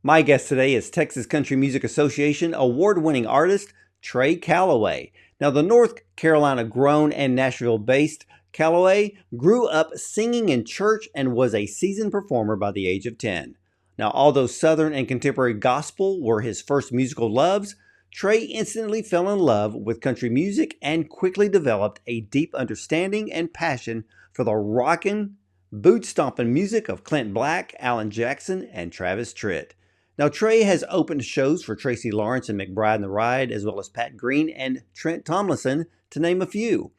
My guest today is Texas Country Music Association award-winning artist Trey Calloway. Now, the North Carolina-grown and Nashville-based Calloway grew up singing in church and was a seasoned performer by the age of 10. Now, although Southern and contemporary gospel were his first musical loves, Trey instantly fell in love with country music and quickly developed a deep understanding and passion for the rockin', boot-stomping music of Clint Black, Alan Jackson, and Travis Tritt. Now, Trey has opened shows for Tracy Lawrence and McBride The Ride, as well as Pat Green and Trent Tomlinson, to name a few.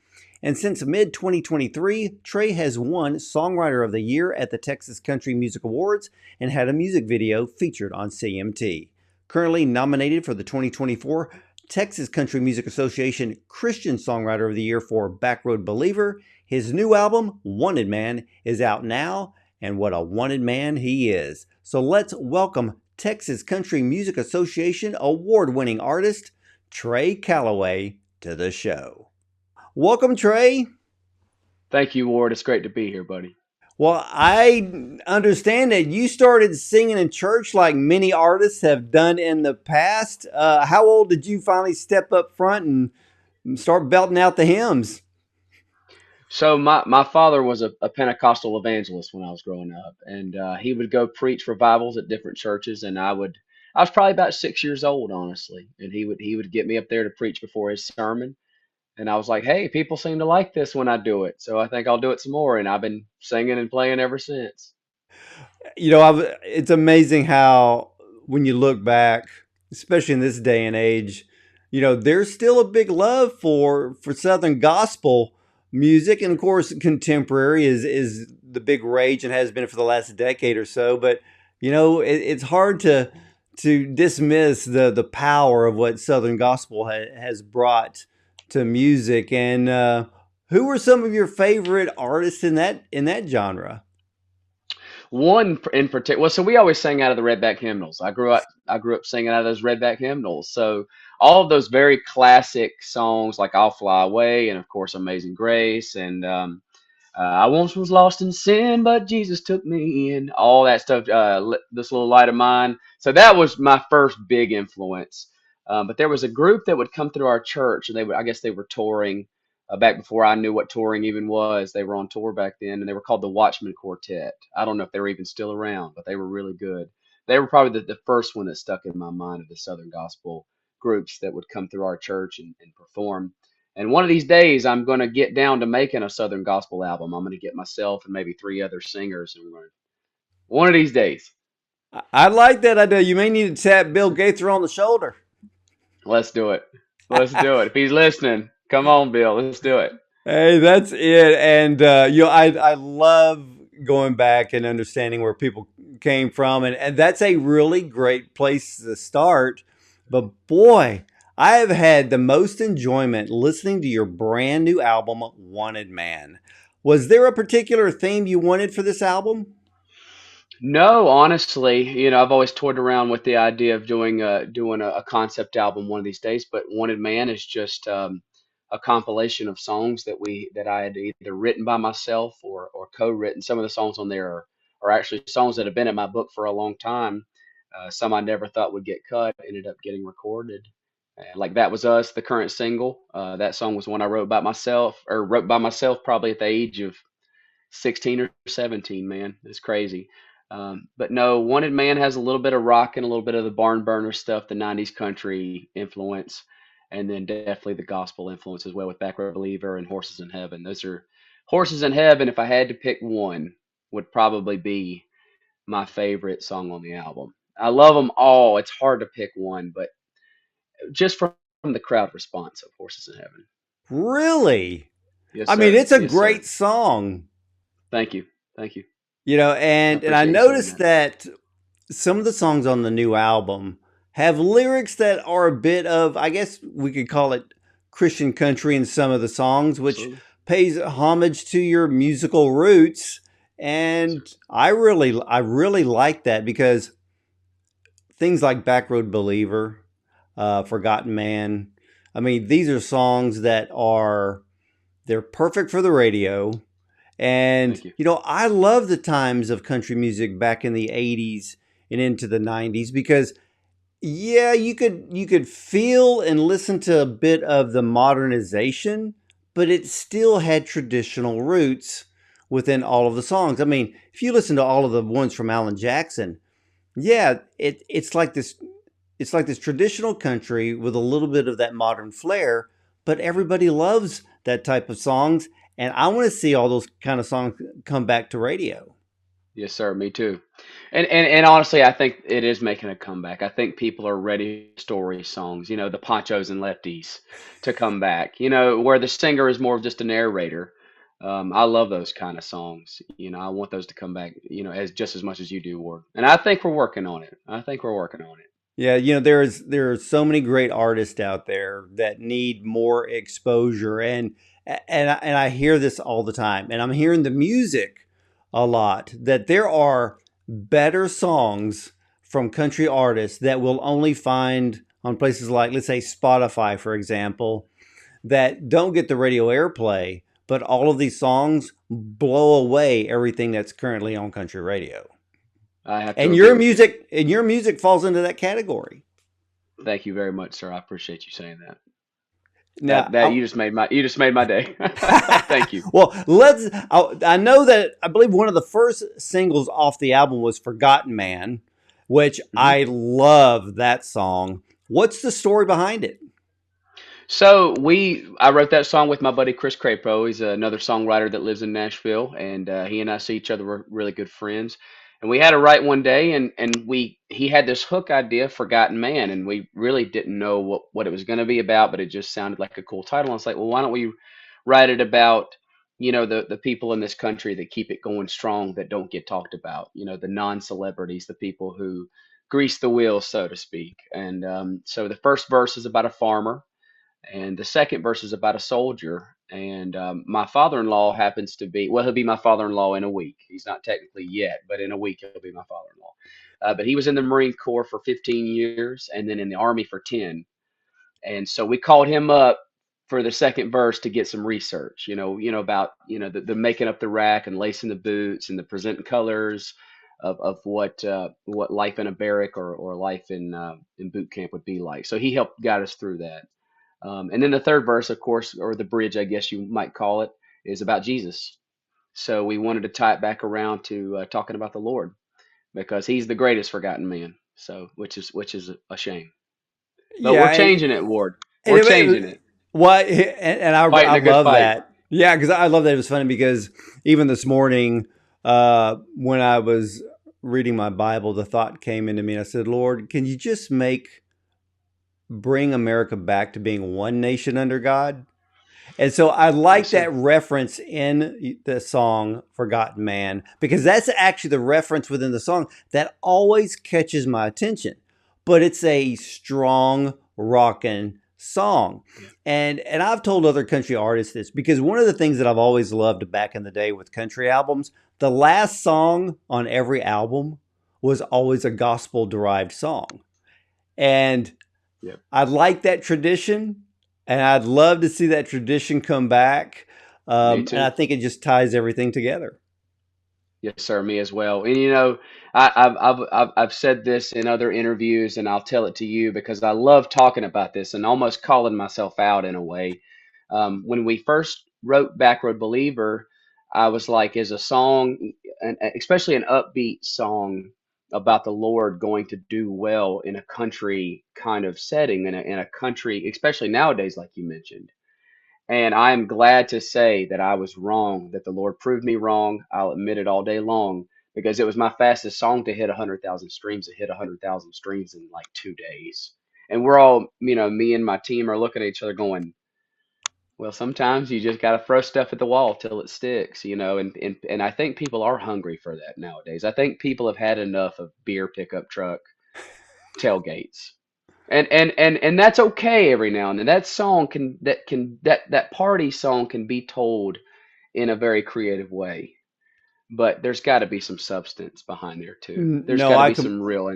And since mid-2023, Trey has won Songwriter of the Year at the Texas Country Music Awards and had a music video featured on CMT. Currently nominated for the 2024 Texas Country Music Association Christian Songwriter of the Year for Backroad Believer, his new album, Wanted Man, is out now, and what a wanted man he is. So let's welcome Texas Country Music Association award-winning artist Trey Calloway to the show. Welcome, Trey. Thank you, Ward. It's great to be here, buddy. Well, I understand that you started singing in church like many artists have done in the past. How old did you finally step up front and start belting out the hymns? So my father was a Pentecostal evangelist when I was growing up, and he would go preach revivals at different churches, and I was probably about 6 years old, honestly, and he would get me up there to preach before his sermon, and I was like, hey, people seem to like this when I do it, so I think I'll do it some more, and I've been singing and playing ever since. It's amazing how when you look back, especially in this day and age, there's still a big love for Southern gospel music, and of course, contemporary is the big rage and has been for the last decade or so. But it's hard to dismiss the power of what Southern gospel has brought to music. And who were some of your favorite artists in that genre? One in particular, well, so we always sang out of the Redback hymnals. I grew up singing out of those Redback hymnals. So all of those very classic songs like "I'll Fly Away" and of course "Amazing Grace" and "I once was lost in sin, but Jesus took me in." All that stuff. "This Little Light of Mine." So that was my first big influence. But there was a group that would come through our church, and I guess they were touring back before I knew what touring even was. They were on tour back then, and they were called the Watchman Quartet. I don't know if they're even still around, but they were really good. They were probably the first one that stuck in my mind of the Southern gospel groups that would come through our church and perform. And one of these days, I'm going to get down to making a Southern gospel album. I'm going to get myself and maybe three other singers, and one of these days. I like that idea. You may need to tap Bill Gaither on the shoulder. Let's do it. Let's do it. If he's listening, come on, Bill. Let's do it. Hey, that's it. And I love going back and understanding where people came from, and that's a really great place to start. But boy, I have had the most enjoyment listening to your brand new album, Wanted Man. Was there a particular theme you wanted for this album? No, honestly, I've always toyed around with the idea of doing a concept album one of these days, but Wanted Man is just a compilation of songs that I had either written by myself or co-written. Some of the songs on there are actually songs that have been in my book for a long time. Some I never thought would get cut, ended up getting recorded. Like That Was Us, the current single. That song was one I wrote by myself probably at the age of 16 or 17, man. It's crazy. But no, Wanted Man has a little bit of rock and a little bit of the barn burner stuff, the 90s country influence, and then definitely the gospel influence as well with Backroad Believer and Horses in Heaven. Those are Horses in Heaven, if I had to pick one, would probably be my favorite song on the album. I love them all. It's hard to pick one, but just from the crowd response of Horses in Heaven. Really? Yes, I mean, sir. it's a Yes, sir. great song. Thank you. Thank you. I And I appreciate you saying noticed that. that some of the songs on the new album have lyrics that are a bit of, I guess we could call it Christian country in some of the songs, which Absolutely. pays homage to your musical roots. Yes, sir. And I really like that because things like Backroad Believer, Forgotten Man, I mean, these are songs that they're perfect for the radio. And, Thank you. I love the times of country music back in the 80s and into the 90s because yeah, you could feel and listen to a bit of the modernization, but it still had traditional roots within all of the songs. I mean, if you listen to all of the ones from Alan Jackson, yeah, it's like this traditional country with a little bit of that modern flair, but everybody loves that type of songs, and I want to see all those kind of songs come back to radio. Yes, sir. Me too. And honestly, I think it is making a comeback. I think people are ready for story songs, the Ponchos and Lefties to come back, where the singer is more of just a narrator. I love those kind of songs. I want those to come back, as just as much as you do, Ward. And I think we're working on it. I think we're working on it. Yeah, there are so many great artists out there that need more exposure, and I hear this all the time, and I'm hearing the music a lot that there are better songs from country artists that we'll only find on places like, let's say, Spotify, for example, that don't get the radio airplay, but all of these songs blow away everything that's currently on country radio. I have to And agree your with you. music falls into that category. Thank you very much, sir. I appreciate you saying that. Now, That you just made my day. Thank you. well, I know that I believe one of the first singles off the album was "Forgotten Man," which Mhm. I love that song. What's the story behind it? I wrote that song with my buddy Chris Crapo. He's another songwriter that lives in Nashville, and he and I see each other. We're really good friends, and we had to write one day, and he had this hook idea, "Forgotten Man," and we really didn't know what it was going to be about, but it just sounded like a cool title. And it's like, well, why don't we write it about the people in this country that keep it going strong, that don't get talked about, the non-celebrities, the people who grease the wheels, so to speak. And so the first verse is about a farmer, and the second verse is about a soldier. And my father-in-law happens to be, well, he'll be my father-in-law in a week. He's not technically yet, but in a week he'll be my father-in-law. But he was in the Marine Corps for 15 years and then in the Army for 10. And so we called him up for the second verse to get some research, about, the making up the rack and lacing the boots and the presenting colors of what life in a barrack or life in boot camp would be like. So he helped guide us through that. And then the third verse, of course, or the bridge, I guess you might call it, is about Jesus. So we wanted to tie it back around to talking about the Lord because He's the greatest forgotten man. So which is a shame, but Yeah, we're changing it, Ward. and We're changing it. what and Fighting I a good love fight. that. Yeah, because I love that. It was funny because even this morning, when I was reading my Bible, the thought came into me, and I said, "Lord, can you just bring America back to being one nation under God?" And so I like Yes, sir. that reference in the song Forgotten Man because that's actually the reference within the song that always catches my attention. But it's a strong rockin' song. Yeah. And I've told other country artists this because one of the things that I've always loved back in the day with country albums, the last song on every album was always a gospel derived song. And Yep. I like that tradition, and I'd love to see that tradition come back. Me And I too. think it just ties everything together. Yes, sir. Me as well. And I've said this in other interviews, and I'll tell it to you because I love talking about this and almost calling myself out in a way. When we first wrote Backroad Believer, I was like, is a song, especially an upbeat song about the Lord, going to do well in a country kind of setting, in a country, especially nowadays, like you mentioned. And I am glad to say that I was wrong, that the Lord proved me wrong. I'll admit it all day long because it was my fastest song to hit 100,000 streams. It hit 100,000 streams in like 2 days. And we're all, me and my team are looking at each other going, well, sometimes you just got to throw stuff at the wall till it sticks, and I think people are hungry for that nowadays. I think people have had enough of beer pickup truck tailgates. And that's okay every now and then. That party song can be told in a very creative way, but there's got to be some substance behind there too. There's No, got to be some real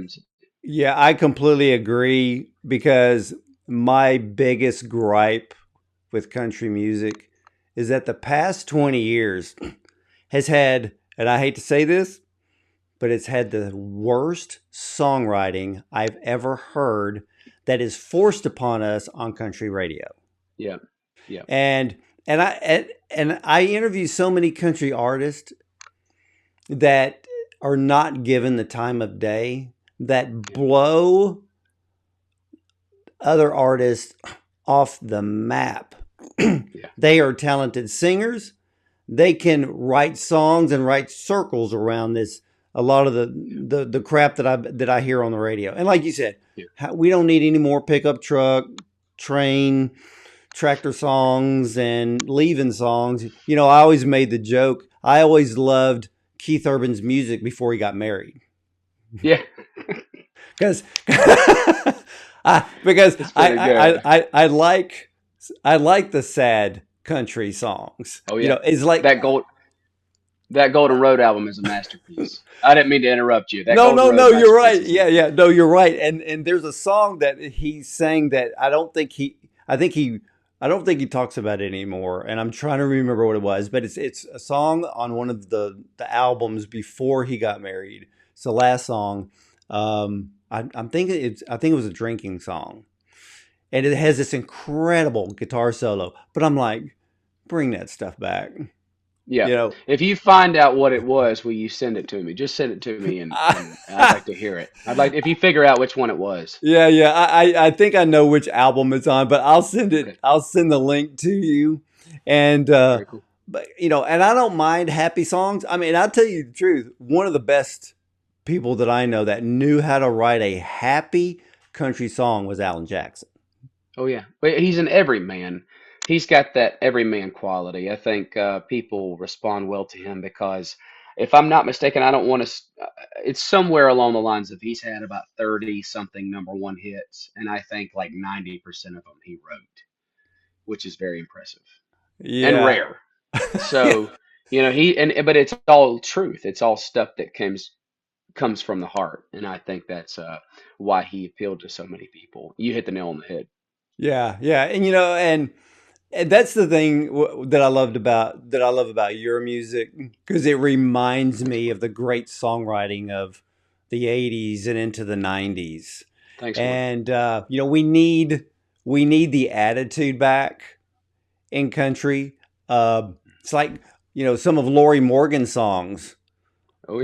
yeah, I completely agree because my biggest gripe with country music is that the past 20 years has had, and I hate to say this, but it's had the worst songwriting I've ever heard that is forced upon us on country radio. Yeah. Yeah. And I interview so many country artists that are not given the time of day, that blow other artists off the map. Yeah. They are talented singers. They can write songs and write circles around this. A lot of the crap that I hear on the radio. And like you said, we don't need any more pickup truck, train, tractor songs and leaving songs. You know, I always made the joke. I always loved Keith Urban's music before he got married. Yeah. Because I like the sad country songs. Oh yeah. You know, it's like that Golden Road album is a masterpiece. I didn't mean to interrupt you. No, you're right. Yeah. No, you're right. And there's a song that he sang that I don't think he talks about it anymore. And I'm trying to remember what it was, but it's a song on one of the albums before he got married. It's the last song. I think it was a drinking song, and it has this incredible guitar solo. But I'm like, bring that stuff back. Yeah. You know, if you find out what it was, will you send it to me? Just send it to me, and I'd like to hear it. I'd like if you figure out which one it was. Yeah. I think I know which album it's on, but I'll send it. Okay. I'll send the link to you, and very cool. But you know, and I don't mind happy songs. I mean, I'll tell you the truth. One of the best people that I know that knew how to write a happy country song was Alan Jackson. Oh yeah, but he's an everyman. He's got that everyman quality. I think people respond well to him because, if I'm not mistaken, I don't want to. It's somewhere along the lines of he's had about 30 something #1 hits, and I think like 90% of them he wrote, which is very impressive and rare. So you know but it's all truth. It's all stuff that comes from the heart, and I think that's why he appealed to so many people. You hit the nail on the head. Yeah, and you know, and that's the thing that I love about your music, because it reminds me of the great songwriting of the 80s and into the 90s. Thanks. And you know, we need the attitude back in country. It's like, you know, some of Lori Morgan's songs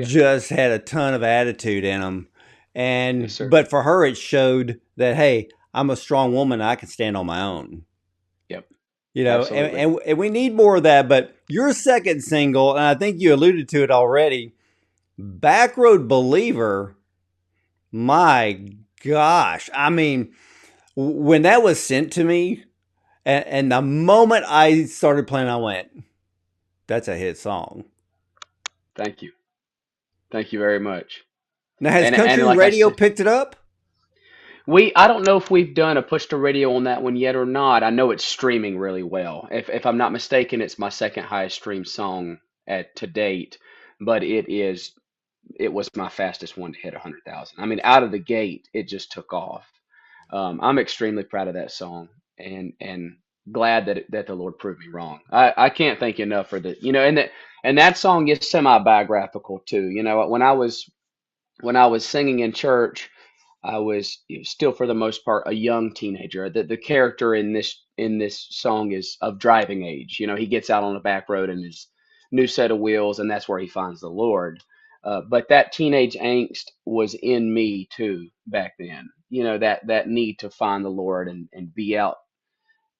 just had a ton of attitude in them. And yes, but for her, it showed that, hey, I'm a strong woman. I can stand on my own. Yep. You know, and we need more of that. But your second single, and I think you alluded to it already, Backroad Believer, my gosh. I mean, when that was sent to me, and the moment I started playing, I went, that's a hit song. Thank you. Thank you very much. Now, has country radio picked it up? I don't know if we've done a push to radio on that one yet or not. I know it's streaming really well. If I'm not mistaken, it's my second highest streamed song to date, but it was my fastest one to hit 100,000. I mean, out of the gate, it just took off. I'm extremely proud of that song, and glad that the Lord proved me wrong. I can't thank you enough for the, you know, and that song is semi-biographical too. You know, when I was singing in church, I was still, for the most part, a young teenager. The character in this song is of driving age. You know, he gets out on the back road in his new set of wheels, and that's where he finds the Lord. But that teenage angst was in me too back then. You know, that need to find the Lord and be out.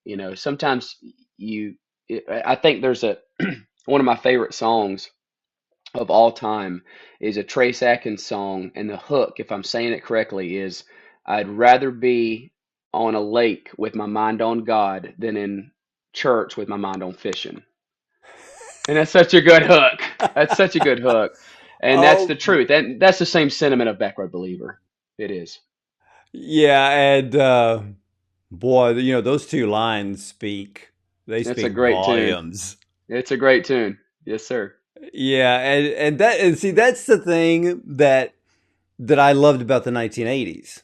You know, sometimes I think there's one of my favorite songs of all time is a Trace Atkins song, and the hook, if I'm saying it correctly, is I'd rather be on a lake with my mind on God than in church with my mind on fishing. And that's such a good hook. That's such a good hook. And that's the truth. And that's the same sentiment of Backroad Believer. It is. Yeah, and boy, you know, those two lines speak a great volumes. Tune. It's a great tune. Yes, sir. Yeah, and see, that's the thing that I loved about the 1980s,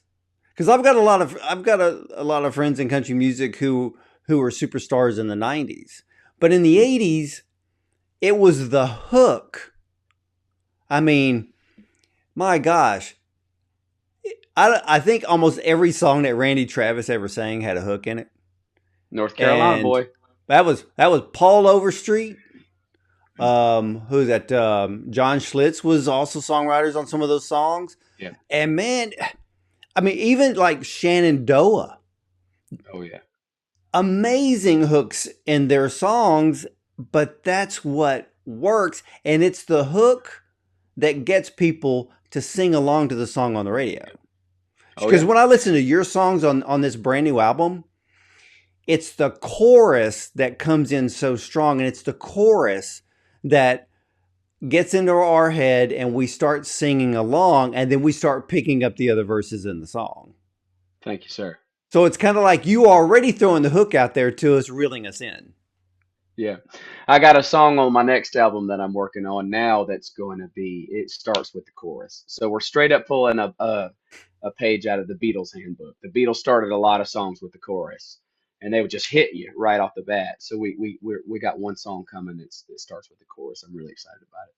because I've got a lot of friends in country music who were superstars in the 90s, but in the 80s, it was the hook. I mean, My gosh. I think almost every song that Randy Travis ever sang had a hook in it. North Carolina And boy. that was Paul Overstreet. Who's that? John Schlitz was also songwriters on some of those songs. Yeah. And man, I mean, even like Shenandoah, Oh yeah. amazing hooks in their songs, but that's what works. And it's the hook that gets people to sing along to the song on the radio. Oh Because yeah. when I listen to your songs on this brand new album, it's the chorus that comes in so strong, and it's the chorus that gets into our head, and we start singing along, and then we start picking up the other verses in the song. Thank you, sir. So it's kind of like you already throwing the hook out there to us, reeling us in. Yeah. I got a song on my next album that I'm working on now that's going to be, it starts with the chorus. So we're straight up pulling a page out of the Beatles handbook. The Beatles started a lot of songs with the chorus and they would just hit you right off the bat. So we got one song coming that starts with the chorus. I'm really excited about it.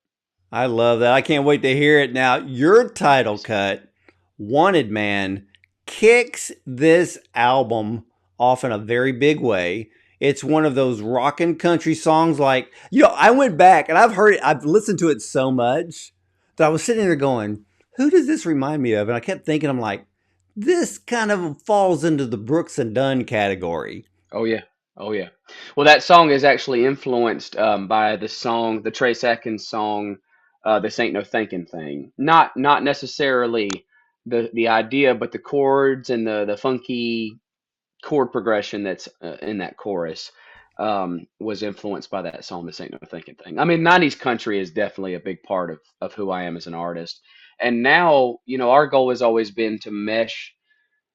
I love that. I can't wait to hear it. Now, your title Thanks. cut, Wanted Man, kicks this album off in a very big way. It's one of those rockin' country songs like, I went back and I've listened to it so much that I was sitting there going, who does this remind me of? And I kept thinking, I'm like, this kind of falls into the Brooks and Dunn category. Oh yeah. Oh yeah. Well, that song is actually influenced by the song, the Trace Atkins song, "This Ain't No Thinking Thing." Not necessarily the idea, but the chords and the funky chord progression that's in that chorus was influenced by that song, "This Ain't No Thinking Thing." I mean, '90s country is definitely a big part of who I am as an artist. And now, our goal has always been to mesh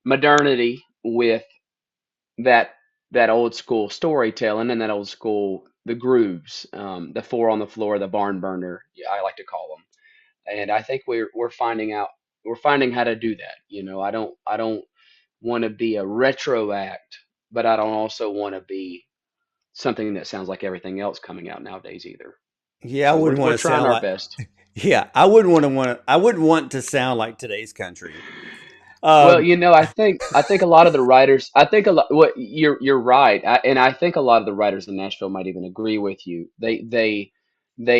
modernity with that that old school storytelling and that old school the grooves, the four on the floor, the barn burner, yeah, I like to call them. And I think we're finding how to do that. I don't want to be a retro act, but I don't also want to be something that sounds like everything else coming out nowadays either. Yeah, I So we're wouldn't want we're to trying sound our like, best. yeah, I wouldn't want to sound like today's country. Well, Um, I think a lot of the writers, I think a lot. What you're right, and I think a lot of the writers in Nashville might even agree with you. They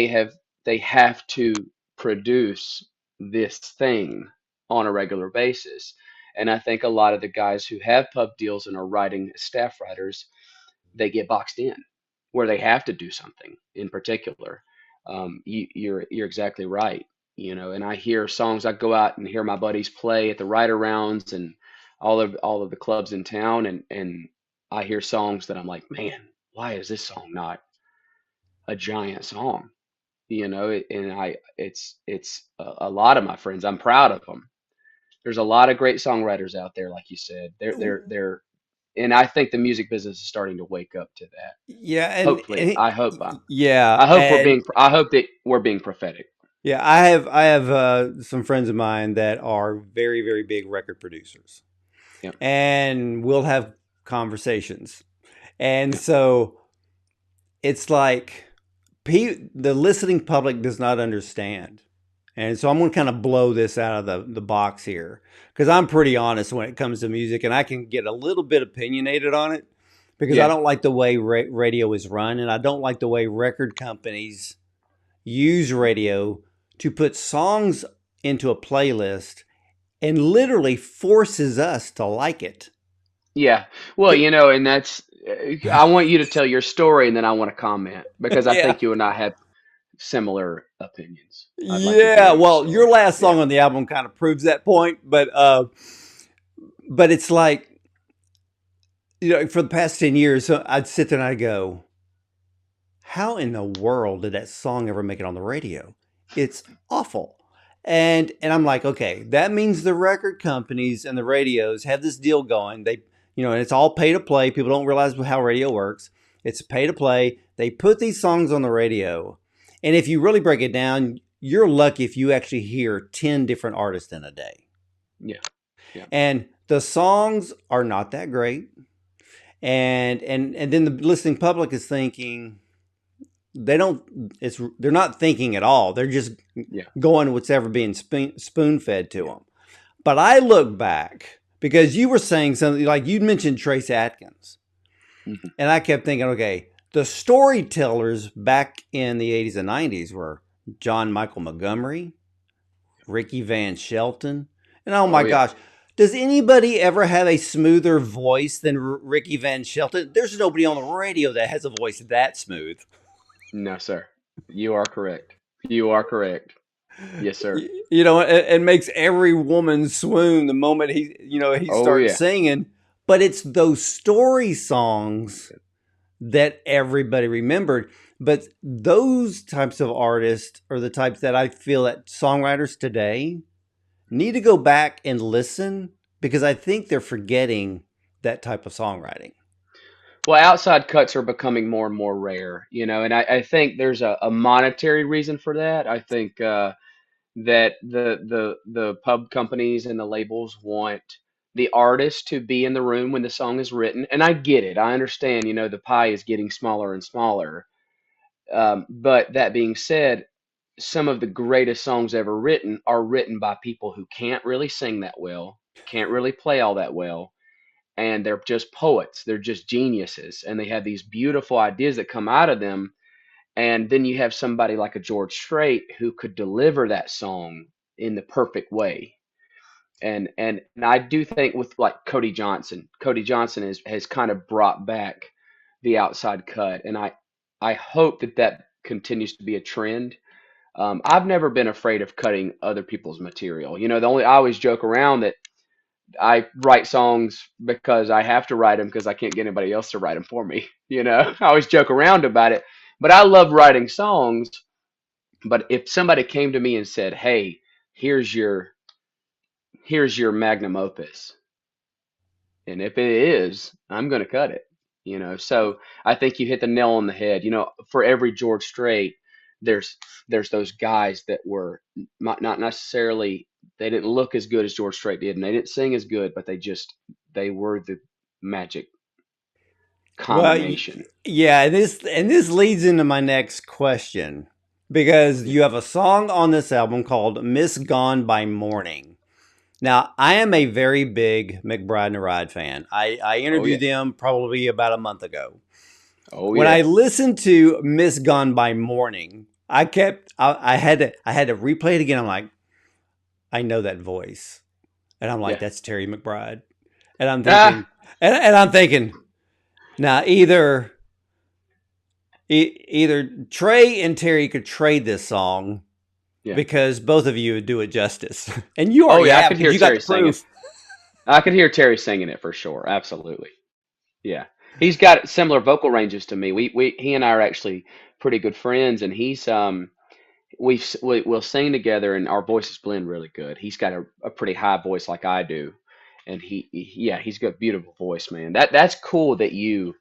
have they have to produce this thing on a regular basis, and I think a lot of the guys who have pub deals and are writing as staff writers, they get boxed in where they have to do something in particular. You're exactly right. And I hear songs. I go out and hear my buddies play at the ride arounds and all of the clubs in town, and I hear songs that I'm like, man, why is this song not a giant song? And it's a lot of my friends. I'm proud of them. There's a lot of great songwriters out there, like you said. And I think the music business is starting to wake up to that. yeah, Hopefully, I hope yeah, we're being. I hope that we're being prophetic. yeah. I have some friends of mine that are very very big record producers, Yep. and we'll have conversations, and Yep. so it's like the listening public does not understand. And so I'm going to kind of blow this out of the box here because I'm pretty honest when it comes to music and I can get a little bit opinionated on it because I Yeah. don't like the way radio is run and I don't like the way record companies use radio to put songs into a playlist and literally forces us to like it. Yeah. Well, and that's. I want you to tell your story, and then I want to comment because I Yeah. think you and I have similar opinions. I'd like to Yeah, hear your well, your story. last Yeah. song on the album kind of proves that point, but it's like for the past 10 years, so I'd sit there and I'd go, how in the world did that song ever make it on the radio? It's awful. And I'm like, okay, that means the record companies and the radios have this deal going. And it's all pay to play. People don't realize how radio works. It's pay to play. They put these songs on the radio. And if you really break it down, you're lucky if you actually hear 10 different artists in a day. Yeah. Yeah. And the songs are not that great. And then the listening public is thinking, they're not thinking at all. They're just Yeah. going what's ever being spoon fed to Yeah. them. But I look back because you were saying something like you mentioned Trace Atkins, Mhm. and I kept thinking, okay, the storytellers back in the 80s and 90s were John Michael Montgomery, Ricky Van Shelton, and oh my Oh yeah. gosh, does anybody ever have a smoother voice than Ricky Van Shelton? There's nobody on the radio that has a voice that smooth. No, sir. You are correct. You are correct. Yes, sir. You know, it makes every woman swoon the moment he Oh starts yeah. singing. But it's those story songs that everybody remembered. But those types of artists are the types that I feel that songwriters today need to go back and listen because I think they're forgetting that type of songwriting. Well, outside cuts are becoming more and more rare, and I think there's a monetary reason for that. I think that the pub companies and the labels want the artist to be in the room when the song is written, and I get it. I understand, the pie is getting smaller and smaller. But that being said, some of the greatest songs ever written are written by people who can't really sing that well, can't really play all that well, and they're just poets. They're just geniuses, and they have these beautiful ideas that come out of them. And then you have somebody like a George Strait who could deliver that song in the perfect way. And I do think with like Cody Johnson has kind of brought back the outside cut, and I hope that continues to be a trend. I've never been afraid of cutting other people's material. I always joke around that I write songs because I have to write them because I can't get anybody else to write them for me. I always joke around about it, but I love writing songs. But if somebody came to me and said, "Hey, here's your here's your magnum opus," and if it is, I'm going to cut it. So I think you hit the nail on the head. For every George Strait, there's there's those guys that were not necessarily, they didn't look as good as George Strait did, and they didn't sing as good, but they were the magic Well, combination. yeah, and this leads into my next question because Yeah. you have a song on this album called "Miss Gone by Morning." Now, I am a very big McBride The Ride fan. I Oh interviewed yeah. them probably about a month ago. Oh When I yeah. listened to "Miss Gone by Morning," I had to replay it again. I'm like, I know that voice, and I'm like, Yeah. that's Terry McBride, and I'm Ah. thinking, and I'm thinking, now either Trey and Terry could trade this song Yeah. because both of you would do it justice, and you Oh already yeah. I have could because hear you got Terry the singing. proof. I could hear Terry singing it for sure. Absolutely. Yeah, he's got similar vocal ranges to me. He and I are actually pretty good friends, and we'll sing together, and our voices blend really good. He's got a pretty high voice like I do, and yeah, he's got a beautiful voice, man. That's cool that you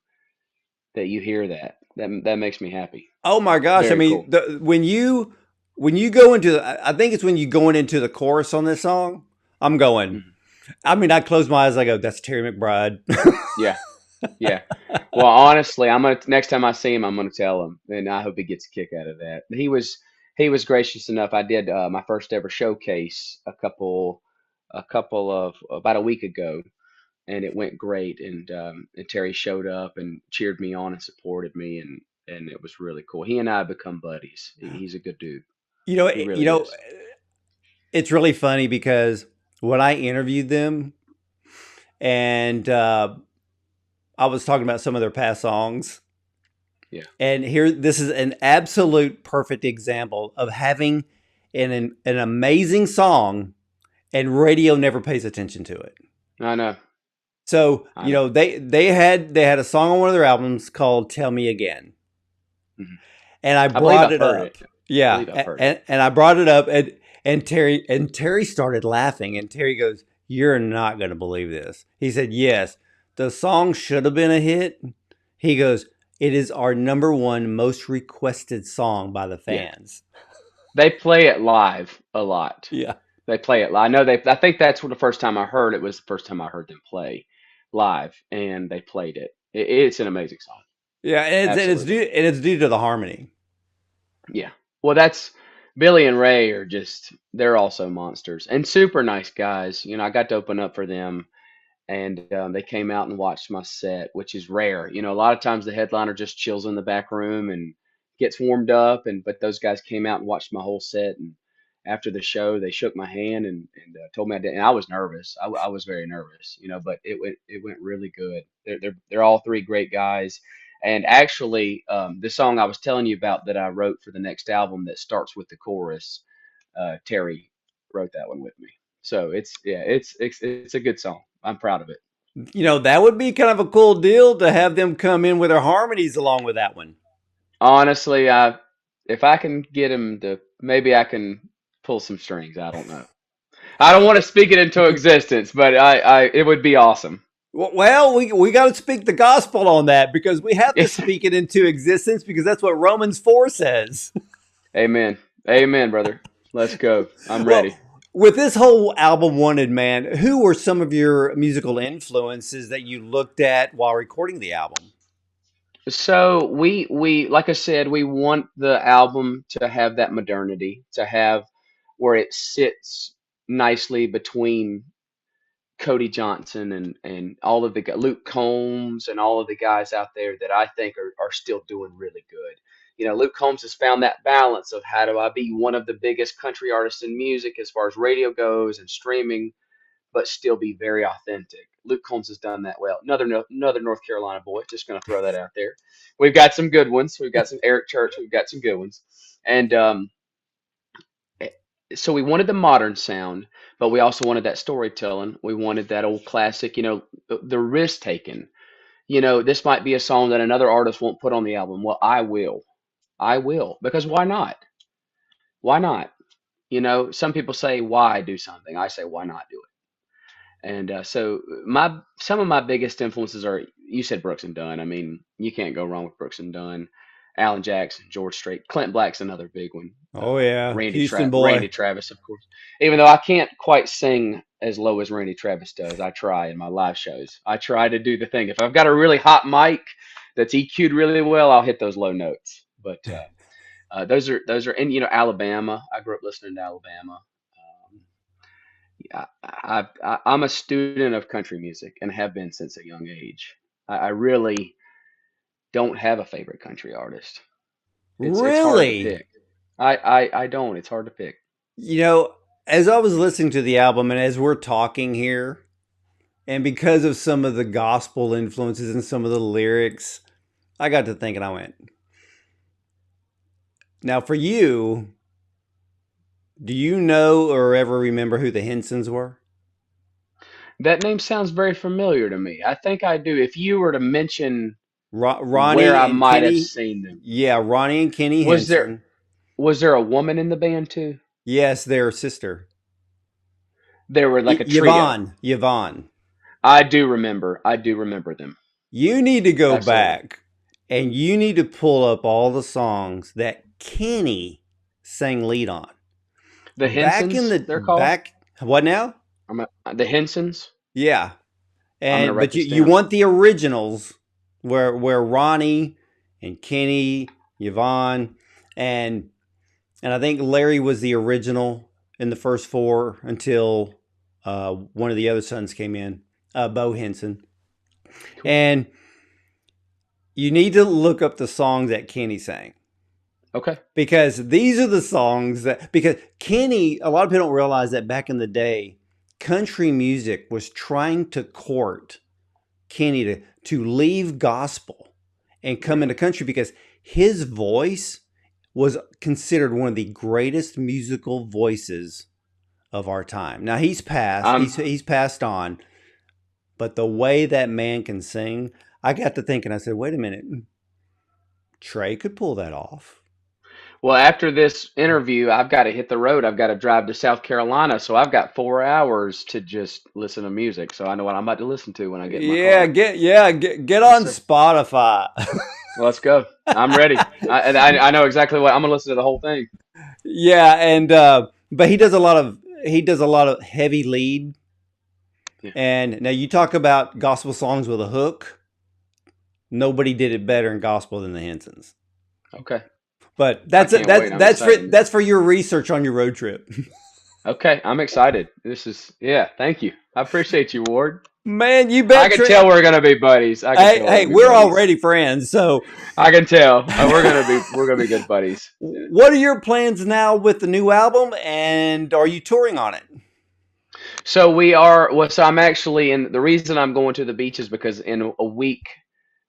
hear that. That makes me happy. Oh my gosh! I Very mean, cool. when you go into I think it's when you going into the chorus on this song. I'm going. Mhm. I mean, I close my eyes. I go, "That's Terry McBride." Yeah, yeah. Well, honestly, I'm gonna next time I see him, I'm gonna tell him, and I hope he gets a kick out of that. He was gracious enough. I did my first ever showcase a couple of about a week ago, and it went great. And Terry showed up and cheered me on and supported me, and it was really cool. He and I have become buddies. He's a good dude. you know, He you really know, is. it's really funny because when I interviewed them and I was talking about some of their past songs, Yeah. and here this is an absolute perfect example of having an amazing song and radio never pays attention to it. I know. So, I know. they had a song on one of their albums called "Tell Me Again," Mhm. and I I believe brought I've it heard it. up. I Yeah, believe I've heard it. and I brought it up, and Terry started laughing, and Terry goes, "You're not going to believe this." He said, "Yes, the song should have been a hit." He goes, "It is our number one most requested song by the Yeah. fans." They play it live a lot. Yeah. They play it live. I know they. I think that's what the first time I heard it was the first time I heard them play live, and they played it. It's an amazing song. Yeah, and it's Absolutely. due to the harmony. Yeah. Well, that's Billy and Ray are just they're also monsters and super nice guys. I got to open up for them, and they came out and watched my set, which is rare. A lot of times the headliner just chills in the back room and gets warmed up, and but those guys came out and watched my whole set. And after the show, they shook my hand and told me I did, and I was nervous. I was very nervous, but it went really good. They're all three great guys. And actually, the song I was telling you about that I wrote for the next album that starts with the chorus, Terry wrote that one with me. So it's a good song. I'm proud of it. That would be kind of a cool deal to have them come in with their harmonies along with that one. Honestly, if I can get him to, maybe I can pull some strings. I don't know. I don't want to speak it into existence, but it would be awesome. Well, we got to speak the gospel on that because we have to speak it into existence because that's what Romans 4 says. Amen. Amen, brother. Let's go. I'm ready. Well, with this whole album Wanted Man, who were some of your musical influences that you looked at while recording the album? So we like I said, we want the album to have that modernity, to have where it sits nicely between Cody Johnson and all of Luke Combs and all of the guys out there that I think are still doing really good. Luke Combs has found that balance of how do I be one of the biggest country artists in music as far as radio goes and streaming, but still be very authentic. Luke Combs has done that well. Another North Carolina boy. Just going to throw that out there. We've got some good ones. We've got some Eric Church. We've got some good ones, and so we wanted the modern sound, but we also wanted that storytelling. We wanted that old classic, the risk taken. This might be a song that another artist won't put on the album. Well, I will. I will. Because why not? Why not? Some people say, why do something? I say, why not do it? And so some of my biggest influences are, you said Brooks and Dunn. I mean, you can't go wrong with Brooks and Dunn. Alan Jackson, George Strait, Clint Black's another big one. Oh yeah, Houston Randy boy. Travis, of course. Even though I can't quite sing as low as Randy Travis does, I try in my live shows. I try to do the thing. If I've got a really hot mic that's EQ'd really well, I'll hit those low notes. But those are and Alabama. I grew up listening to Alabama. I'm a student of country music and have been since a young age. I really don't have a favorite country artist. It's hard to Really? pick. I don't. It's hard to pick. You know, as I was listening to the album and as we're talking here, and because of some of the gospel influences and some of the lyrics, I got to thinking, I went, now for you, do you know or ever remember who the Hensons were? That name sounds very familiar to me. I think I do. If you were to mention where Ronnie I and might have Kenny? seen them, Yeah, Ronnie and Kenny was there Henson. was there a woman in the band too? Yes, their sister. They were like a trio. Yvonne. I do remember. I do remember them. You need to go Absolutely. back and you need to pull up all the songs that Kenny sang lead on. The Back in Hensons, the they're called. back, what now? The Hensons. Yeah, I'm gonna and write but you, this you down. want the originals where Ronnie and Kenny, Yvonne, and and I think Larry was the original in the first four until one of the other sons came in, Bo Henson, Cool. and you need to look up the songs that Kenny sang Okay. because these are the songs that because Kenny, a lot of people don't realize that back in the day, country music was trying to court Kenny to leave gospel and come Yeah. into country because his voice was considered one of the greatest musical voices of our time. Now he's passed, I'm he's passed on, but the way that man can sing, I got to thinking, I said, wait a minute, Trey could pull that off. Well, after this interview, I've got to hit the road. I've got to drive to South Carolina, so I've got 4 hours to just listen to music. So I know what I'm about to listen to when I get in my car. Get Yes, on sir. Spotify. Let's go. I'm ready. I know exactly what I'm gonna listen to the whole thing. Yeah, and but he does a lot of heavy lead. Yeah. And now you talk about gospel songs with a hook. Nobody did it better in gospel than the Hensons. Okay. But I can't wait. I'm excited. that's for your research on your road trip. Okay, I'm excited. Yeah, thank you. I appreciate you, Ward. Man, you I bet. can tell we're gonna be buddies. I can Hey, tell we're hey, gonna be we're buddies. already friends. So, I can tell. We're gonna be good buddies. what are your plans now with the new album, and are you touring on it? So we are. Well, so I'm actually, and the reason I'm going to the beach is because in a week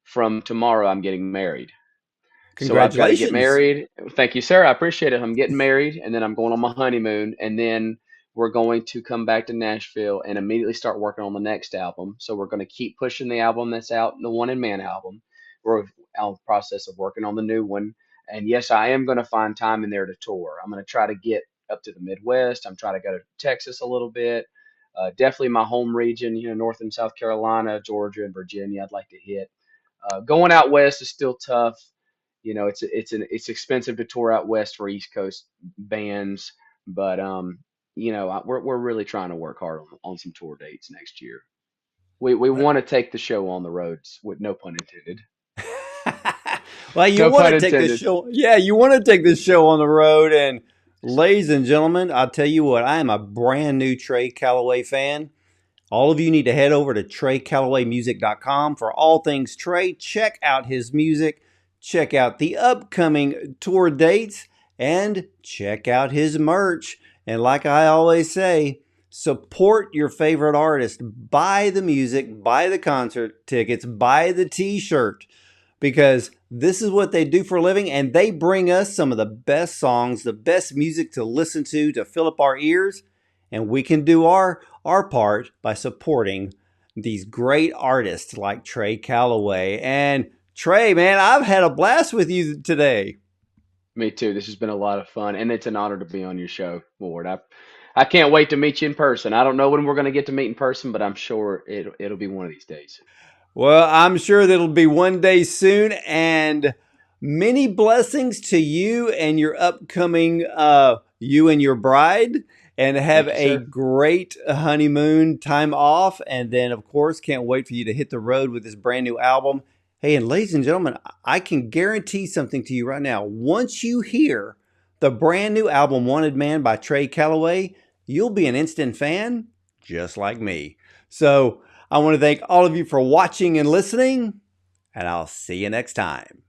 from tomorrow I'm getting married. So I've got to get Congratulations. married. Thank you, sir. I appreciate it. I'm getting married, and then I'm going on my honeymoon, and then we're going to come back to Nashville and immediately start working on the next album. So we're going to keep pushing the album that's out, the One in Man album. We're out in the process of working on the new one. And yes, I am going to find time in there to tour. I'm going to try to get up to the Midwest. I'm trying to go to Texas a little bit. Definitely my home region, North and South Carolina, Georgia, and Virginia. I'd like to hit. Going out west is still tough. It's expensive to tour out west for East Coast bands, but we're really trying to work hard on some tour dates next year. We want to take the show on the roads, with no pun intended. Well, you No want pun to take this intended. show. Yeah, you want to take this show on the road. And ladies and gentlemen, I'll tell you what, I am a brand new Trey Calloway fan. All of you need to head over to TreyCallowayMusic.com for all things Trey. Check out his music, check out the upcoming tour dates, and check out his merch. And like I always say, support your favorite artist. Buy the music, buy the concert tickets, buy the t-shirt, because this is what they do for a living, and they bring us some of the best songs, the best music to listen to fill up our ears, and we can do our part by supporting these great artists like Trey Calloway. And Trey, man, I've had a blast with you today. Me too. This has been a lot of fun, and it's an honor to be on your show, Ward. I can't wait to meet you in person. I don't know when we're going to get to meet in person, but I'm sure it'll be one of these days. Well, I'm sure that'll be one day soon, and many blessings to you and your upcoming you and your bride, and have Thank you, a sir. great honeymoon time off. And then, of course, can't wait for you to hit the road with this brand new album. Hey, and ladies and gentlemen, I can guarantee something to you right now. Once you hear the brand new album Wanted Man by Trey Calloway, you'll be an instant fan just like me. So I want to thank all of you for watching and listening, and I'll see you next time.